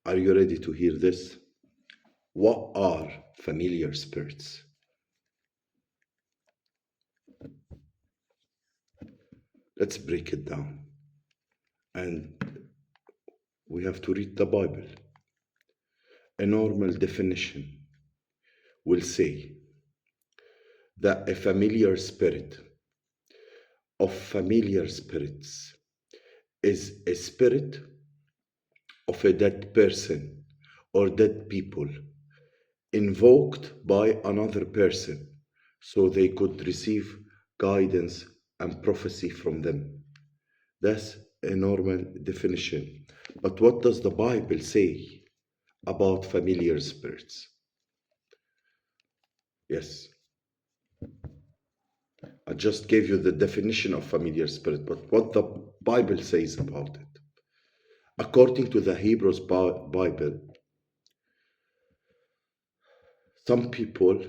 Are you ready to hear this? What are familiar spirits? Let's break it down. And we have to read the Bible. A normal definition will say that a familiar spirit of familiar spirits is a spirit of a dead person or dead people invoked by another person so they could receive guidance and prophecy from them. That's a normal definition. But what does the Bible say about familiar spirits? Yes, I just gave you the definition of familiar spirit, but what the Bible says about it. According to the Hebrews Bible, some people,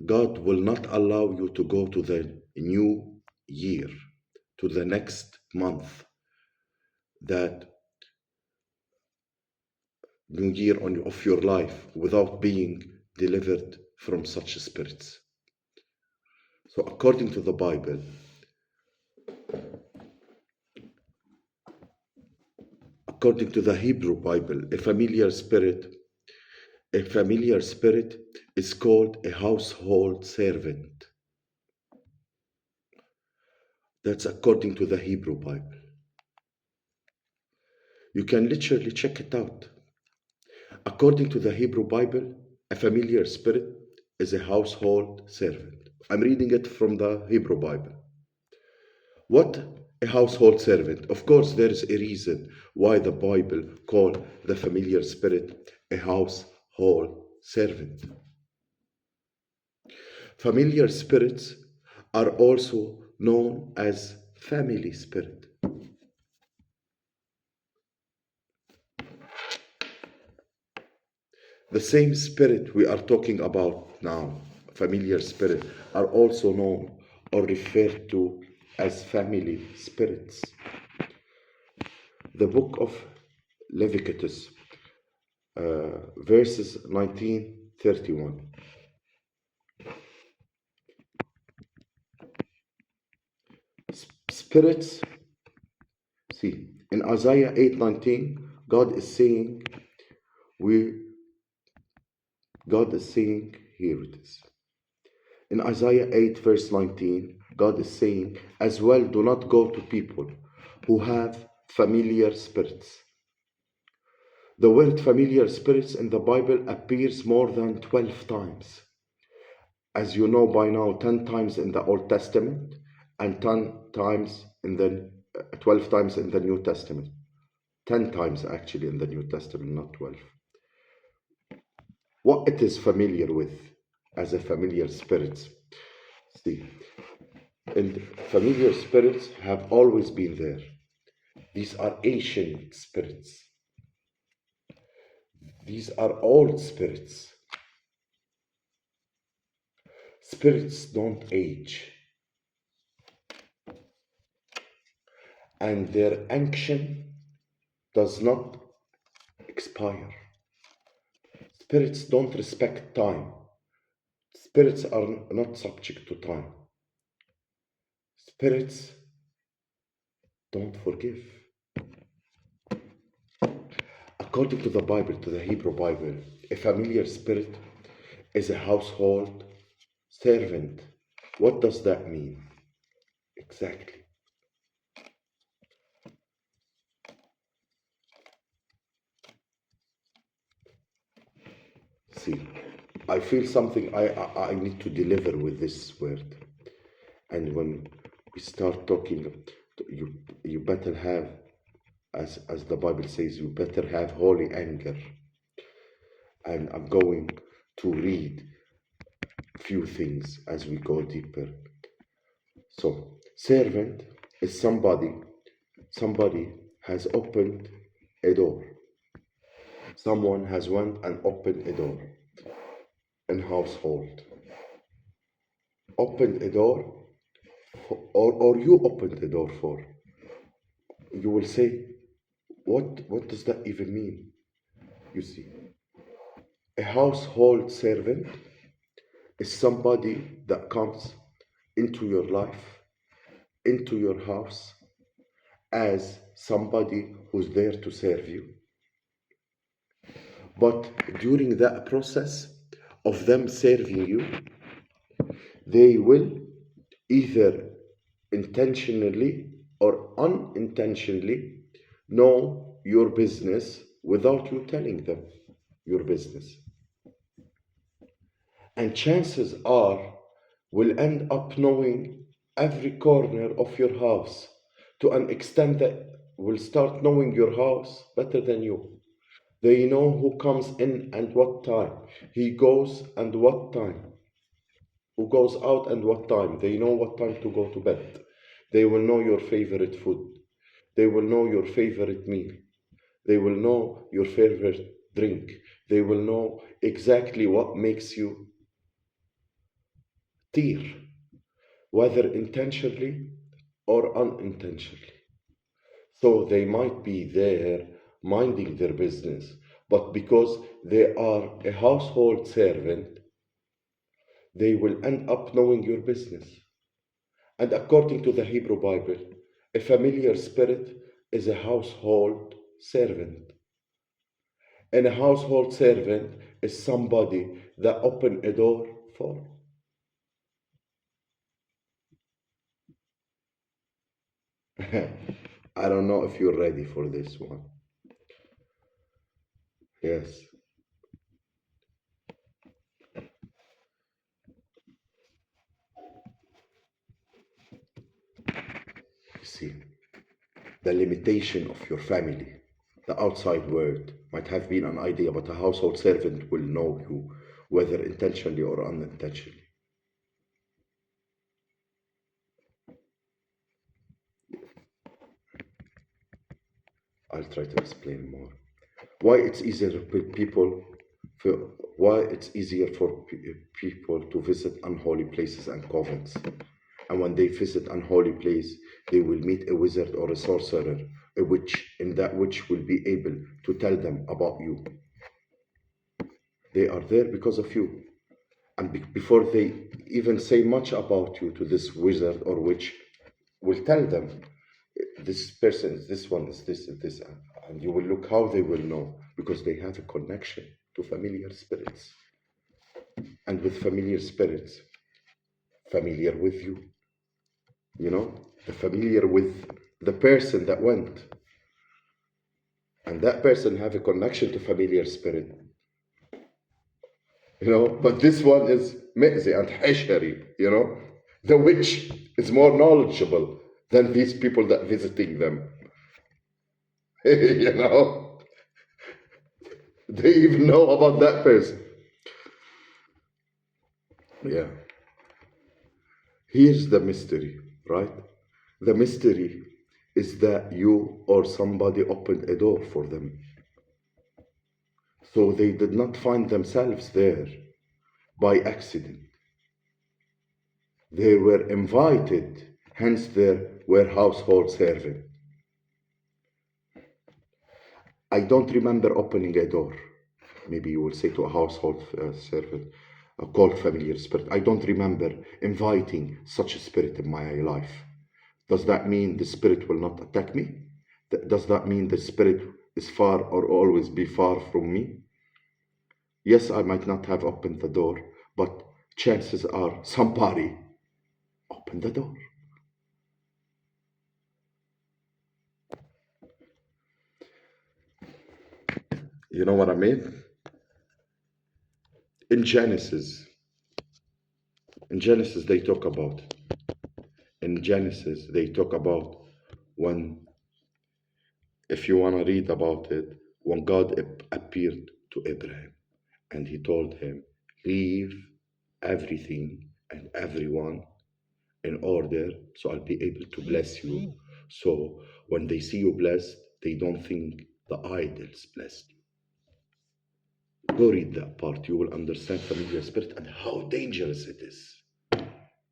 God will not allow you to go to the new year, to the next month, that new year of your life, without being delivered from such spirits. So according to the Bible, according to the Hebrew Bible, a familiar spirit is called a household servant. That's according to the Hebrew Bible. You can literally check it out. According to the Hebrew Bible, a familiar spirit is a household servant. I'm reading it from the Hebrew Bible. What a household servant? Of course, there is a reason why the Bible called the familiar spirit a household servant. Familiar spirits are also known as family spirit. The same spirit we are talking about now, familiar spirit, are also known or referred to as family spirits. The book of Leviticus, verses 19-31. Spirits, see, in Isaiah 8:19, God is saying, here it is. In Isaiah 8, verse 19, God is saying, as well, do not go to people who have familiar spirits. The word familiar spirits in the Bible appears more than 12 times. As you know by now, 10 times in the Old Testament and 12 times in the New Testament. 10 times actually in the New Testament, not 12. What it is familiar with as a familiar spirits. See, and familiar spirits have always been there. These are ancient spirits. These are old spirits. Spirits don't age. And their action does not expire. Spirits don't respect time. Spirits are not subject to time. Spirits don't forgive. According to the Bible, to the Hebrew Bible, a familiar spirit is a household servant. What does that mean? Exactly. See, I feel something I need to deliver with this word. And when we start talking, you better have, as the Bible says, you better have holy anger. And I'm going to read few things as we go deeper. So, servant is somebody has opened a door. Someone has went and opened a door in household. Opened a door, or you opened the door for. You will say, what does that even mean? You see, a household servant is somebody that comes into your life, into your house, as somebody who's there to serve you. But during that process of them serving you, they will either intentionally or unintentionally know your business without you telling them your business. And chances are will end up knowing every corner of your house to an extent that will start knowing your house better than you. They know who comes in and what time, he goes and what time, who goes out and what time. They know what time to go to bed. They will know your favorite food. They will know your favorite meal. They will know your favorite drink. They will know exactly what makes you tear, whether intentionally or unintentionally. So they might be there minding their business, but because they are a household servant, they will end up knowing your business. And according to the Hebrew Bible, a familiar spirit is a household servant. And a household servant is somebody that open a door for. I don't know if you're ready for this one. Yes. You see, the limitation of your family, the outside world, might have been an idea, but a household servant will know you, whether intentionally or unintentionally. I'll try to explain more. Why it's easier for people, for, why it's easier for people to visit unholy places and covens. And when they visit unholy place, they will meet a wizard or a sorcerer, a witch, and that witch will be able to tell them about you. They are there because of you. And before they even say much about you to this wizard or witch, will tell them this person is this one is this, and you will look how they will know because they have a connection to familiar spirits, and with familiar spirits, familiar with you, the familiar with the person that went, and that person have a connection to familiar spirit, but this one is Mi'zi and Hashari, the witch is more knowledgeable than these people that visiting them. you know they even know about that person. Yeah. Here's the mystery, right? The mystery is that you or somebody opened a door for them. So they did not find themselves there by accident. They were invited, hence they were household servant. I don't remember opening a door. Maybe you will say to a household servant, a called familiar spirit. I don't remember inviting such a spirit in my life. Does that mean the spirit will not attack me? Does that mean the spirit is far or always be far from me? Yes, I might not have opened the door, but chances are somebody opened the door. You know what I mean? In Genesis, they talk about. In Genesis, they talk about when, if you want to read about it, when God appeared to Abraham and he told him, leave everything and everyone in order so I'll be able to bless you. So when they see you blessed, they don't think the idols blessed you. Go read that part. You will understand familiar spirit and how dangerous it is.